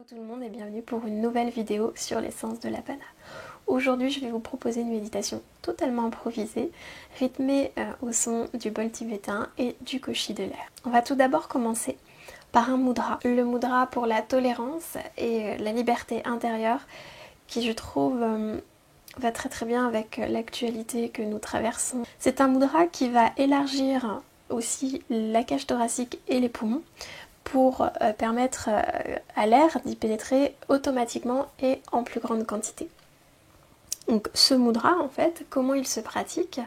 tout le monde et bienvenue pour une nouvelle vidéo sur l'essence de l'Havana. Aujourd'hui je vais vous proposer une méditation totalement improvisée, rythmée au son du bol tibétain et du koshi de l'air. On va tout d'abord commencer par un mudra. Le mudra pour la tolérance et la liberté intérieure qui je trouve va très bien avec l'actualité que nous traversons. C'est un mudra qui va élargir aussi la cage thoracique et les poumons pour permettre à l'air d'y pénétrer automatiquement et en plus grande quantité. Donc ce mudra en fait, comment il se pratique?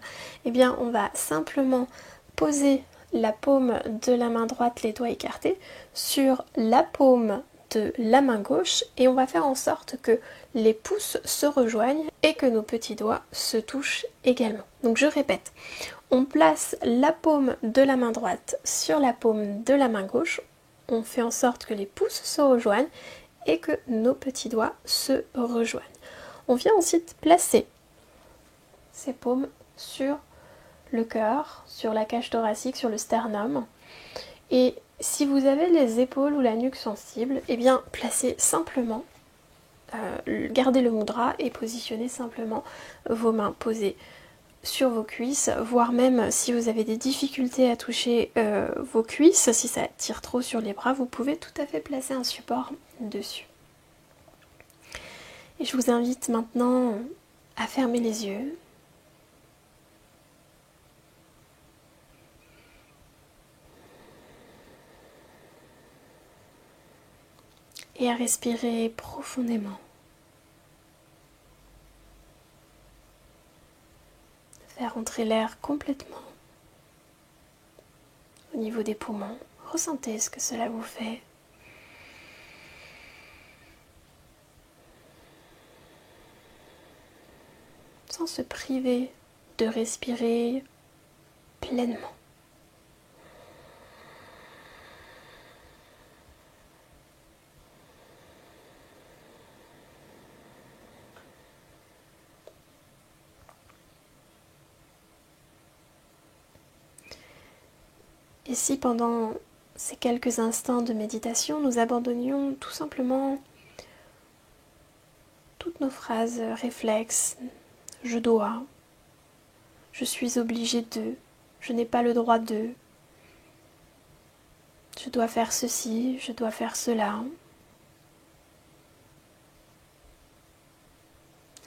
Eh bien on va simplement poser la paume de la main droite, les doigts écartés, sur la paume de la main gauche et on va faire en sorte que les pouces se rejoignent et que nos petits doigts se touchent également. Donc je répète, on place la paume de la main droite sur la paume de la main gauche, on fait en sorte que les pouces se rejoignent et que nos petits doigts se rejoignent. On vient ensuite placer ces paumes sur le cœur, sur la cage thoracique, sur le sternum. Et si vous avez les épaules ou la nuque sensible, eh bien placez simplement, gardez le mudra et positionnez simplement vos mains posées sur vos cuisses, voire même si vous avez des difficultés à toucher vos cuisses, si ça tire trop sur les bras, vous pouvez tout à fait placer un support dessus. Et je vous invite maintenant à fermer les yeux. Et à respirer profondément. Faire entrer l'air complètement au niveau des poumons. Ressentez ce que cela vous fait. Sans se priver de respirer pleinement. Et si pendant ces quelques instants de méditation, nous abandonnions tout simplement toutes nos phrases réflexes, je dois, je suis obligé de, je n'ai pas le droit de, je dois faire ceci, je dois faire cela.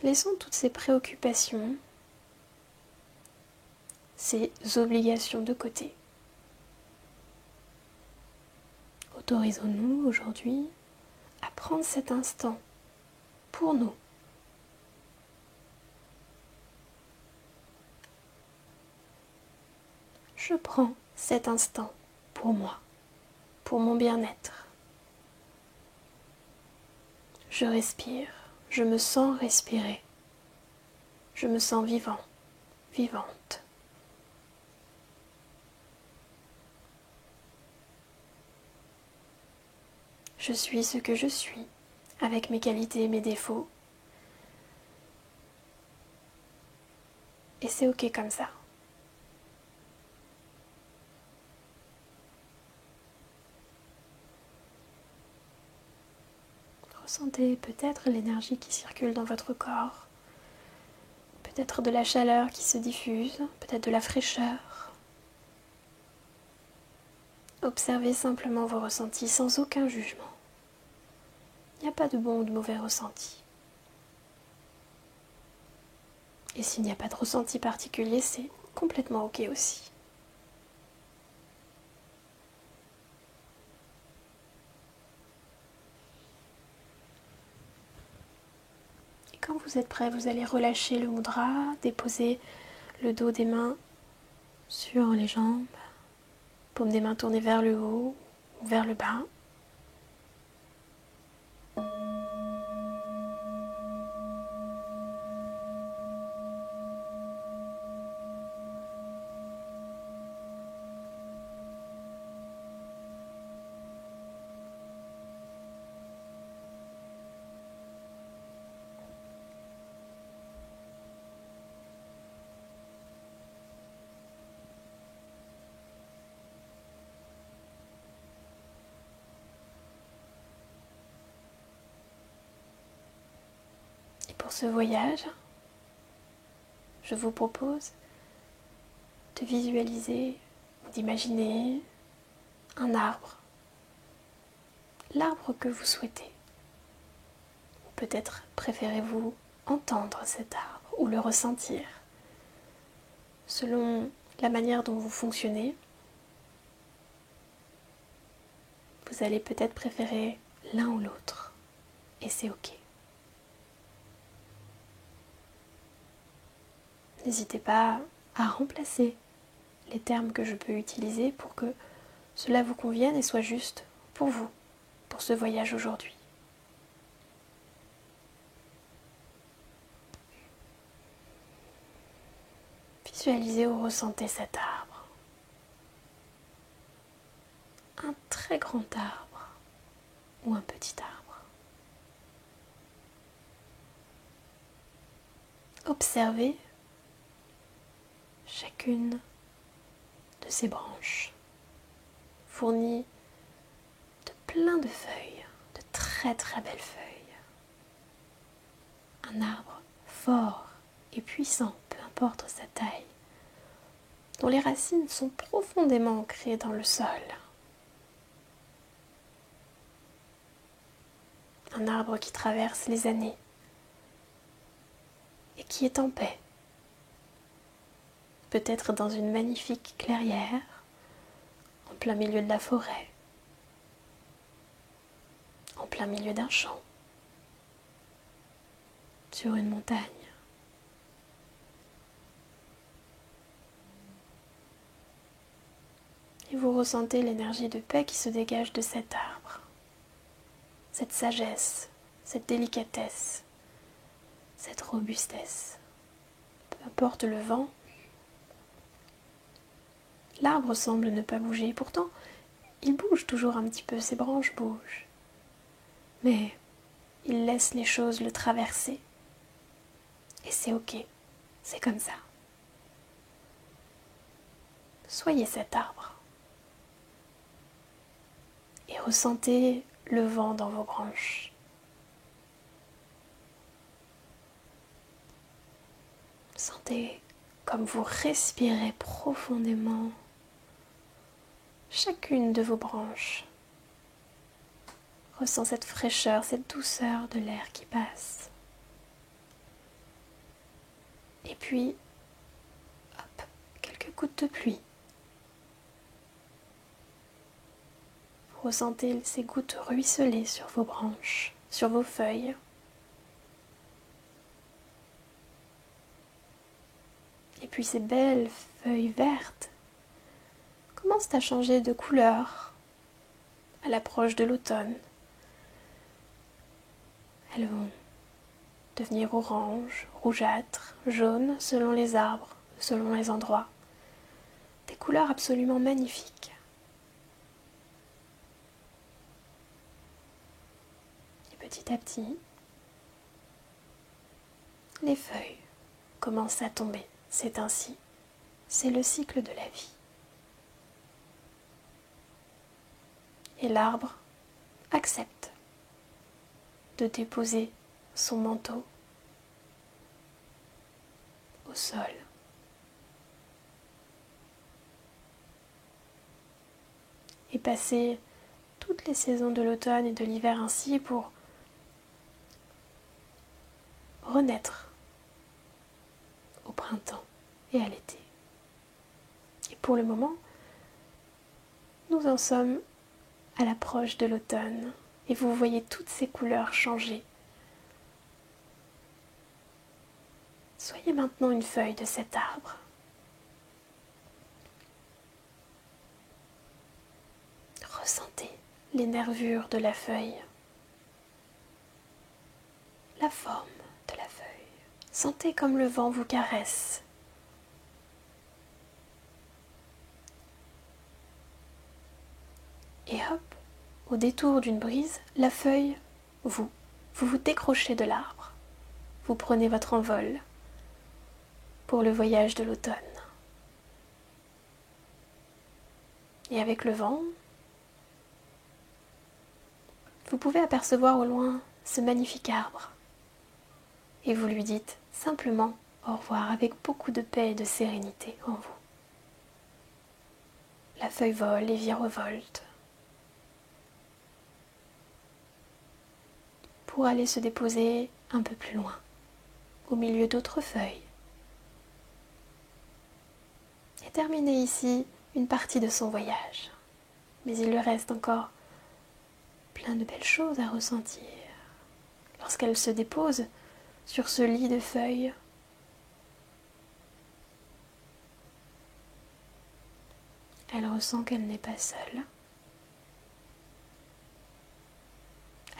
Laissons toutes ces préoccupations, ces obligations de côté. Autorisons-nous aujourd'hui à prendre cet instant pour nous. Je prends cet instant pour moi, pour mon bien-être. Je respire, je me sens respirer. Je me sens vivant, vivante. Je suis ce que je suis, avec mes qualités et mes défauts. Et c'est ok comme ça. Ressentez peut-être l'énergie qui circule dans votre corps, peut-être de la chaleur qui se diffuse, peut-être de la fraîcheur. Observez simplement vos ressentis sans aucun jugement. Il n'y a pas de bon ou de mauvais ressenti. Et s'il n'y a pas de ressenti particulier, c'est complètement ok aussi. Et quand vous êtes prêt, vous allez relâcher le mudra, déposer le dos des mains sur les jambes, paume des mains tournées vers le haut ou vers le bas. Pour ce voyage, je vous propose de visualiser ou d'imaginer un arbre, l'arbre que vous souhaitez. Ou peut-être préférez-vous entendre cet arbre ou le ressentir. Selon la manière dont vous fonctionnez, vous allez peut-être préférer l'un ou l'autre, et c'est ok. N'hésitez pas à remplacer les termes que je peux utiliser pour que cela vous convienne et soit juste pour vous, pour ce voyage aujourd'hui. Visualisez ou ressentez cet arbre. Un très grand arbre ou un petit arbre. Observez chacune de ces branches fournies de plein de feuilles, de très très belles feuilles. Un arbre fort et puissant, peu importe sa taille, dont les racines sont profondément ancrées dans le sol. Un arbre qui traverse les années et qui est en paix. Peut-être dans une magnifique clairière, en plein milieu de la forêt, en plein milieu d'un champ, sur une montagne. Et vous ressentez l'énergie de paix qui se dégage de cet arbre, cette sagesse, cette délicatesse, cette robustesse. Peu importe le vent, l'arbre semble ne pas bouger, pourtant il bouge toujours un petit peu, ses branches bougent. Mais il laisse les choses le traverser. Et c'est ok, c'est comme ça. Soyez cet arbre. Et ressentez le vent dans vos branches. Sentez comme vous respirez profondément chacune de vos branches. Ressent cette fraîcheur, cette douceur de l'air qui passe. Et puis, hop, quelques gouttes de pluie. Vous ressentez ces gouttes ruisseler sur vos branches, sur vos feuilles. Et puis ces belles feuilles vertes commencent à changer de couleur à l'approche de l'automne. Elles vont devenir orange, rougeâtre, jaune selon les arbres, selon les endroits. Des couleurs absolument magnifiques. Et petit à petit, les feuilles commencent à tomber. C'est ainsi, c'est le cycle de la vie. Et l'arbre accepte de déposer son manteau au sol. Et passer toutes les saisons de l'automne et de l'hiver ainsi pour renaître au printemps et à l'été. Et pour le moment, nous en sommes à l'approche de l'automne et vous voyez toutes ces couleurs changer. Soyez maintenant une feuille de cet arbre. Ressentez les nervures de la feuille, la forme de la feuille. Sentez comme le vent vous caresse. Et hop, au détour d'une brise, la feuille, vous vous décrochez de l'arbre. Vous prenez votre envol pour le voyage de l'automne. Et avec le vent, vous pouvez apercevoir au loin ce magnifique arbre. et vous lui dites simplement au revoir avec beaucoup de paix et de sérénité en vous. La feuille vole et virevolte pour aller se déposer un peu plus loin, au milieu d'autres feuilles. Et terminer ici une partie de son voyage. Mais il lui reste encore plein de belles choses à ressentir. Lorsqu'elle se dépose sur ce lit de feuilles, elle ressent qu'elle n'est pas seule.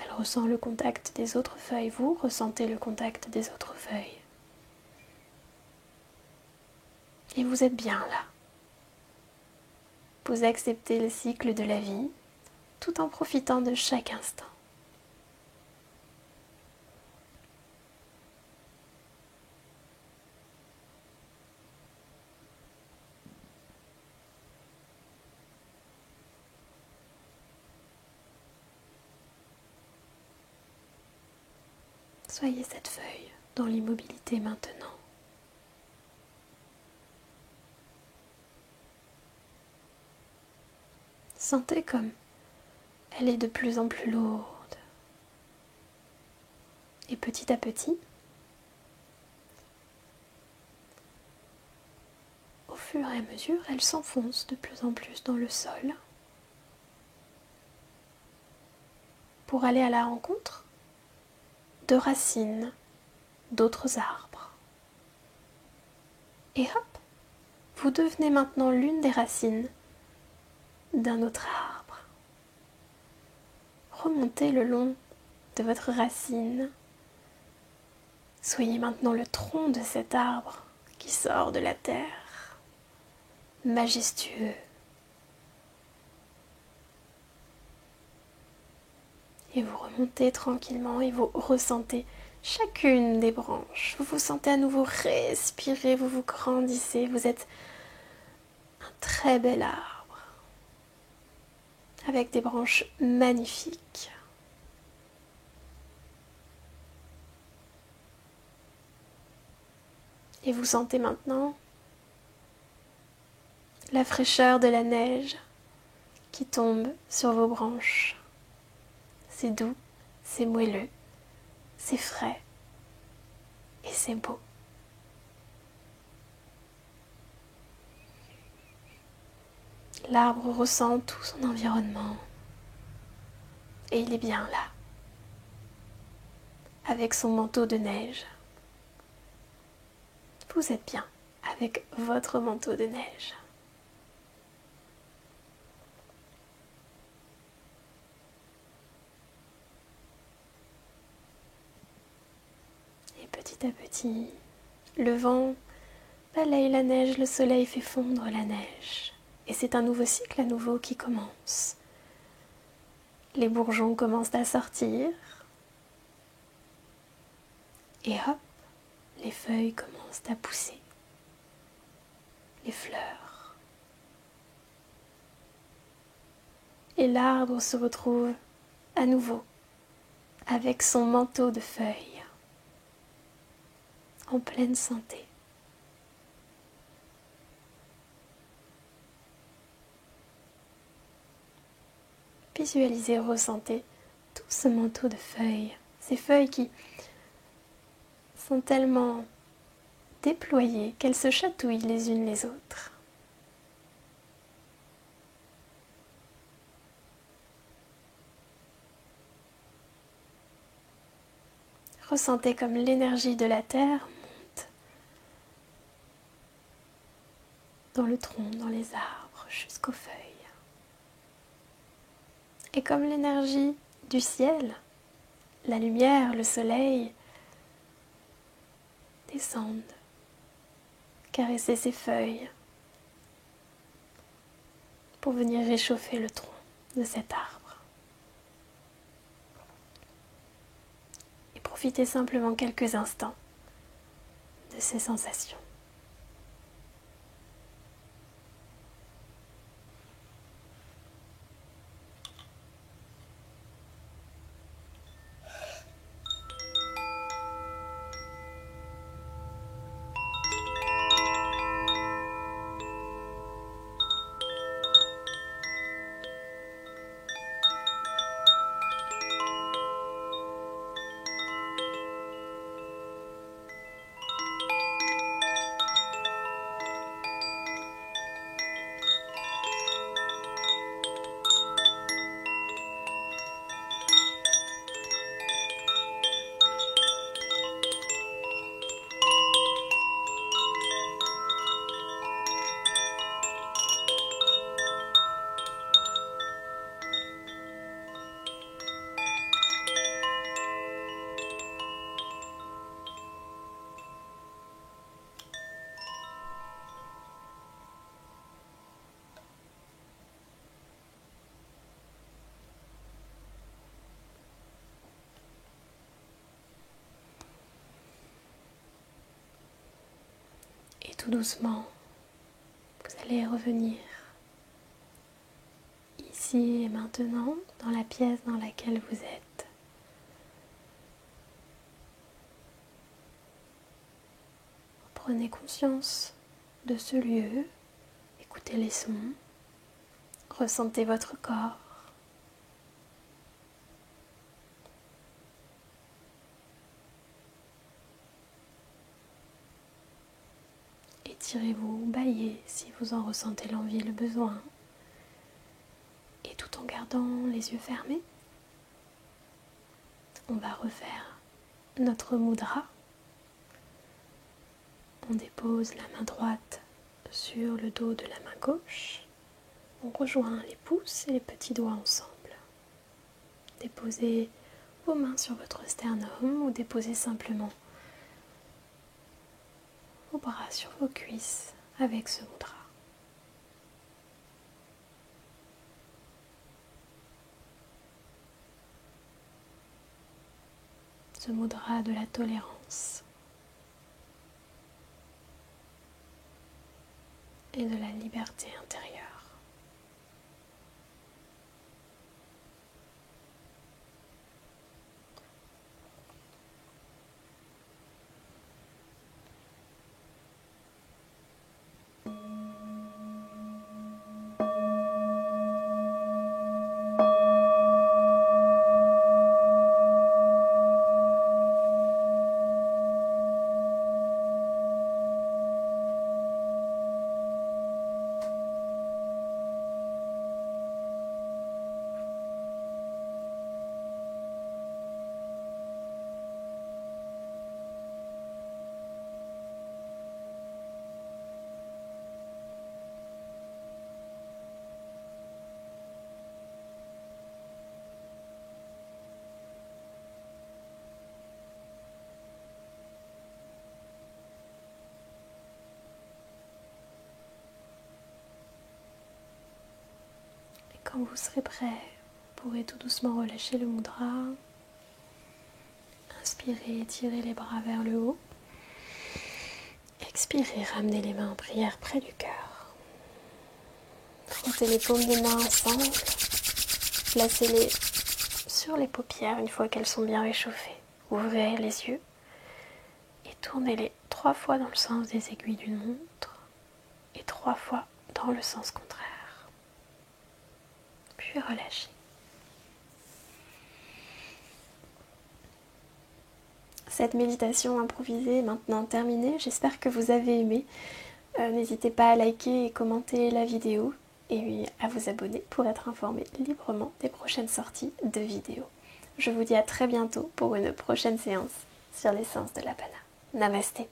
Elle ressent le contact des autres feuilles. Vous ressentez le contact des autres feuilles. Et vous êtes bien là. Vous acceptez le cycle de la vie tout en profitant de chaque instant. Soyez cette feuille dans l'immobilité maintenant. Sentez comme elle est de plus en plus lourde. Et petit à petit, au fur et à mesure, elle s'enfonce de plus en plus dans le sol pour aller à la rencontre de racines d'autres arbres. Et hop, vous devenez maintenant l'une des racines d'un autre arbre. Remontez le long de votre racine. Soyez maintenant le tronc de cet arbre qui sort de la terre, majestueux. Et vous remontez tranquillement et vous ressentez chacune des branches. Vous vous sentez à nouveau respirer, vous vous grandissez. Vous êtes un très bel arbre avec des branches magnifiques. Et vous sentez maintenant la fraîcheur de la neige qui tombe sur vos branches. C'est doux, c'est moelleux, c'est frais et c'est beau. L'arbre ressent tout son environnement et il est bien là, avec son manteau de neige. Vous êtes bien avec votre manteau de neige. Et petit à petit, le vent balaye la neige, le soleil fait fondre la neige. Et c'est un nouveau cycle à nouveau qui commence. Les bourgeons commencent à sortir. Et hop, les feuilles commencent à pousser. Les fleurs. Et l'arbre se retrouve à nouveau avec son manteau de feuilles, en pleine santé. Visualisez, ressentez tout ce manteau de feuilles, ces feuilles qui sont tellement déployées qu'elles se chatouillent les unes les autres. Ressentez comme l'énergie de la terre monte dans le tronc, dans les arbres, jusqu'aux feuilles. Et comme l'énergie du ciel, la lumière, le soleil, descendent, caresser ces feuilles pour venir réchauffer le tronc de cet arbre. Et profitez simplement quelques instants de ces sensations. tout doucement, vous allez revenir ici et maintenant dans la pièce dans laquelle vous êtes. Prenez conscience de ce lieu, écoutez les sons, ressentez votre corps. Étirez-vous, baillez si vous en ressentez l'envie, le besoin. Et tout en gardant les yeux fermés, on va refaire notre mudra. On dépose la main droite sur le dos de la main gauche. On rejoint les pouces et les petits doigts ensemble. Déposez vos mains sur votre sternum ou déposez simplement vos bras sur vos cuisses avec ce mudra. Ce mudra de la tolérance et de la liberté intérieure. Quand vous serez prêt, vous pourrez tout doucement relâcher le mudra. Inspirez, étirez les bras vers le haut. Expirez, ramenez les mains en prière près du cœur. Frottez les paumes des mains ensemble. Placez-les sur les paupières une fois qu'elles sont bien réchauffées. Ouvrez les yeux et tournez-les 3 fois dans le sens des aiguilles d'une montre et 3 fois dans le sens contraire. Puis relâchez. Cette méditation improvisée est maintenant terminée. J'espère que vous avez aimé. N'hésitez pas à liker et commenter la vidéo et à vous abonner pour être informé librement des prochaines sorties de vidéos. Je vous dis à très bientôt pour une prochaine séance sur l'essence de l'Apana. Namasté.